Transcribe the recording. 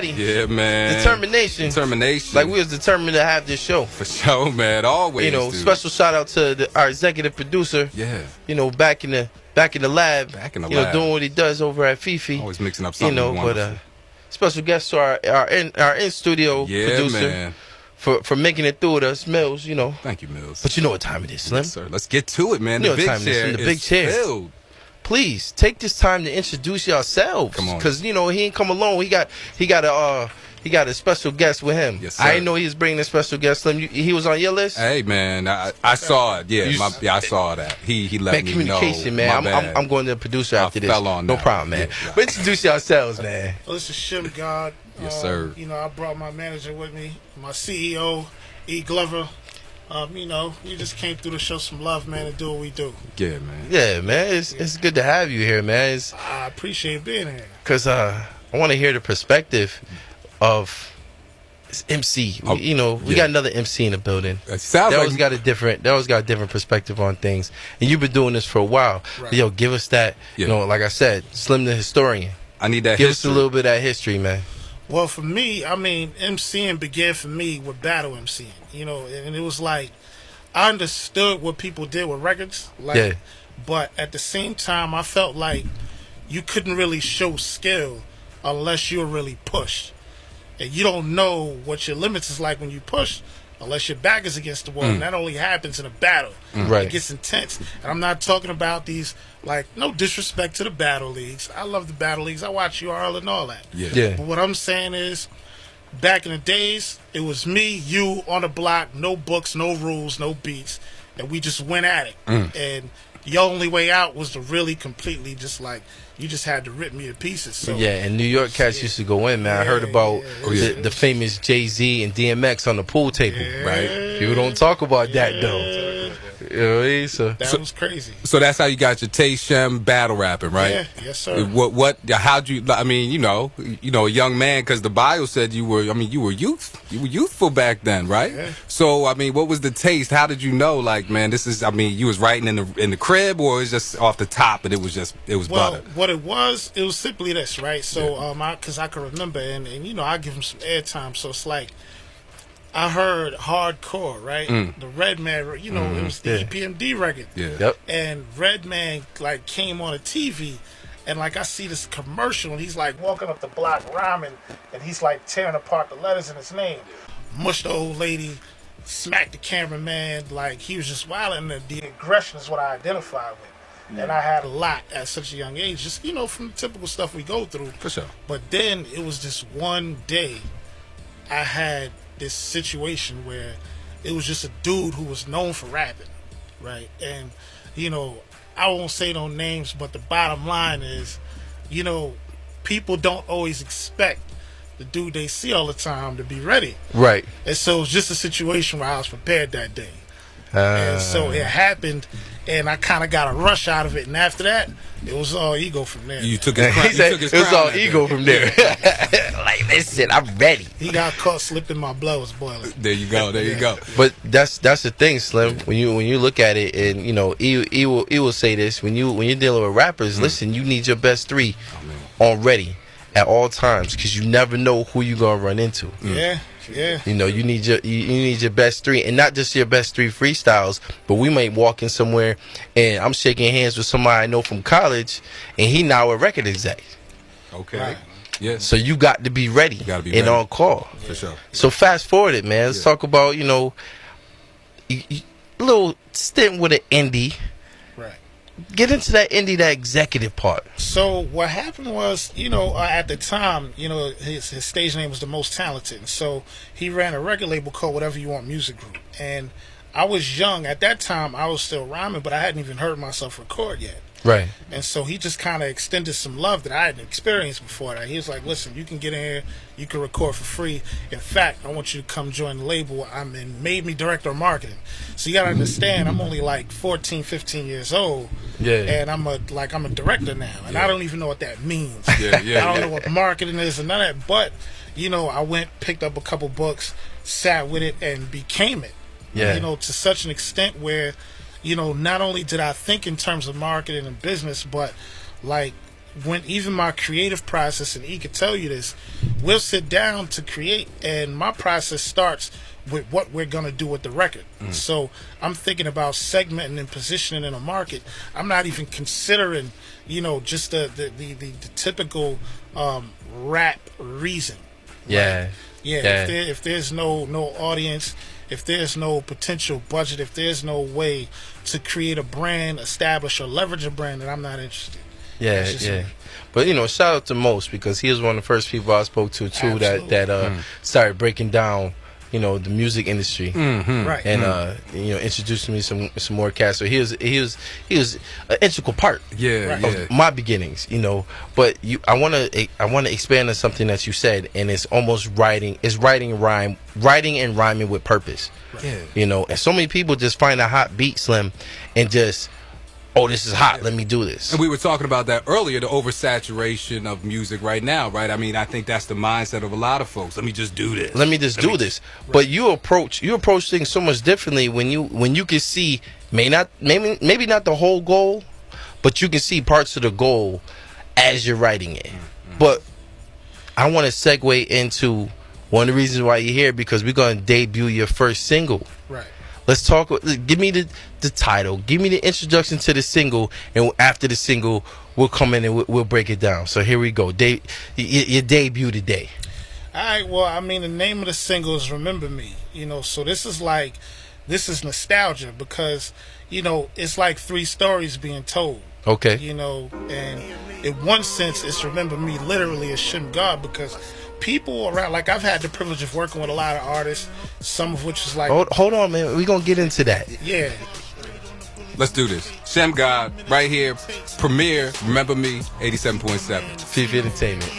ready. Yeah, man. Determination. Like we was determined to have this show. For sure, man. Always. You know, dude. special shout out to our executive producer. Yeah. You know, back in the lab. You know, doing what he does over at Fifi. Always mixing up something. You know, wonderful. but special guest to our in studio producer. Man. For making it through with us, Mills, you know. Thank you, Mills. But you know what time it is, Slim. Yes, sir. Let's get to it, man. You know The what time big chair it is, Slim. The big chair. Filled. Please take this time to introduce yourselves. Come on. Because you know he ain't come alone. He got a special guest with him. Yes, sir. I didn't know he was bringing a special guest. Slim, he was on your list. Hey, man, I saw it. Yeah, I saw that. He let me know. Communication, man. I'm going to the producer after this. Fell on no that. problem, man. Yeah. But introduce yourselves, man. Well, this is ShemGod. Yes, sir. You know, I brought my manager with me, my CEO, E. Glover. You know, we just came through to show some love, man, and do what we do. Yeah, man. Yeah, man. It's good to have you here, man. I appreciate being here. Because I want to hear the perspective of MC. You know, we got another MC in the building. Sounds always got a different perspective on things. And you've been doing this for a while. Right. Yo, give us that. Yeah. You know, like I said, Slim the historian. I need that. Give history. us a little bit of that history, man. Well, for me, I mean, MCing began for me with battle MCing. You know, and it was like I understood what people did with records, like, but at the same time, I felt like you couldn't really show skill unless you're really pushed, and you don't know what your limits is like when you push unless your back is against the wall. And that only happens in a battle. Right. It gets intense. And I'm not talking about these, like, no disrespect to the battle leagues. I love the battle leagues. I watch URL and all that. Yeah. But what I'm saying is, back in the days, it was me, you, on the block, no books, no rules, no beats, and we just went at it. And the only way out was to really completely just like, you just had to rip me to pieces. So, yeah, and New York cats used to go in, man. I heard about the famous Jay-Z and DMX on the pool table, right? People don't talk about that, though. You know what I mean? That was crazy. So that's how you got your taste, Shem, battle rapping, right? Yeah, yes, sir. How'd you, I mean, you know, a young man, because the bio said you were youthful back then, right? Yeah. So, I mean, what was the taste? How did you know, like, man, this is, I mean, you was writing in the crib, or it was just off the top, and it was butter? What it was simply this, right? So, because I can remember, and you know, I give him some airtime, so it's like, I heard hardcore, right? The Redman, you know, it was the EPMD record. Yeah. Yep. And Redman like came on a TV, and like I see this commercial, and he's like walking up the block rhyming, and he's like tearing apart the letters in his name. Mushed the old lady, smacked the cameraman, like he was just wild, and the aggression is what I identify with. And I had a lot at such a young age, just, you know, from the typical stuff we go through. For sure. But then it was just one day I had this situation where it was just a dude who was known for rapping, right? And, you know, I won't say no names, but the bottom line is, you know, people don't always expect the dude they see all the time to be ready. Right. And so it was just a situation where I was prepared that day. And so it happened, and I kind of got a rush out of it. And after that, it was all ego from there. You took his crown. He said it was all ego from there. Like, listen, I'm ready. He got caught slipping, my blood was boiling. There you go. There you go. But that's the thing, Slim. When you look at it, and you know, he will say this when you're dealing with rappers. Listen, you need your best three on ready at all times, because you never know who you gonna run into. Yeah. You know, you need your best three, and not just your best three freestyles, but we might walk in somewhere and I'm shaking hands with somebody I know from college, and he now a record exec. Okay. Right. Yeah. So you got to be ready and on call. For sure. So fast forward it, man. Let's talk about, you know, a little stint with an indie. Right. Get into that indie, that executive part. So what happened was, you know, at the time, you know, his stage name was The Most Talented. And so he ran a record label called Whatever You Want Music Group. And I was young. At that time, I was still rhyming, but I hadn't even heard myself record yet. Right. And so he just kind of extended some love that I hadn't experienced before that. He was like, listen, you can get in here, you can record for free. In fact, I want you to come join the label. Made me director of marketing. So you got to understand, I'm only like 14, 15 years old. Yeah. And I'm a director now. And I don't even know what that means. Yeah. I don't know what marketing is and none of that. But, you know, I went, picked up a couple books, sat with it, and became it. Yeah. You know, to such an extent where, you know, not only did I think in terms of marketing and business, but like, when even my creative process, and he could tell you this, we'll sit down to create, and my process starts with what we're gonna do with the record. So I'm thinking about segmenting and positioning in a market. I'm not even considering, just the typical rap reason. Yeah. Right? Yeah. If there's no audience, if there's no potential budget, if there's no way to create a brand, establish or leverage a brand, then I'm not interested. Yeah, yeah. But shout out to Most, because he was one of the first people I spoke to too. Absolutely. that started breaking down the music industry, Right? and introducing me some more cats. So he was an integral part of my beginnings. But I want to expand on something that you said, and it's almost writing and rhyming with purpose. Yeah. And so many people just find a hot beat, Slim, and just, oh, this is hot, let me do this. And we were talking about that earlier, the oversaturation of music right now, right? I mean, I think that's the mindset of a lot of folks. Let me just do this. Let me just do this. But you approach things so much differently when you can see maybe not the whole goal, but you can see parts of the goal as you're writing it. But I want to segue into one of the reasons why you're here, because we're going to debut your first single. Right. Let's talk. Give me the title. Give me the introduction to the single, and after the single, we'll come in and we'll break it down. So here we go. Your debut today. All right. Well, I mean, the name of the single is "Remember Me." So this is nostalgia, because it's like three stories being told. Okay. And in one sense, it's "Remember Me" literally as ShemGod, because people around, like, I've had the privilege of working with a lot of artists, some of which is like, hold on, man, we're gonna get into that. Yeah. Let's do this. ShemGod right here, premiere, Remember Me, 87.7 Fifth Entertainment.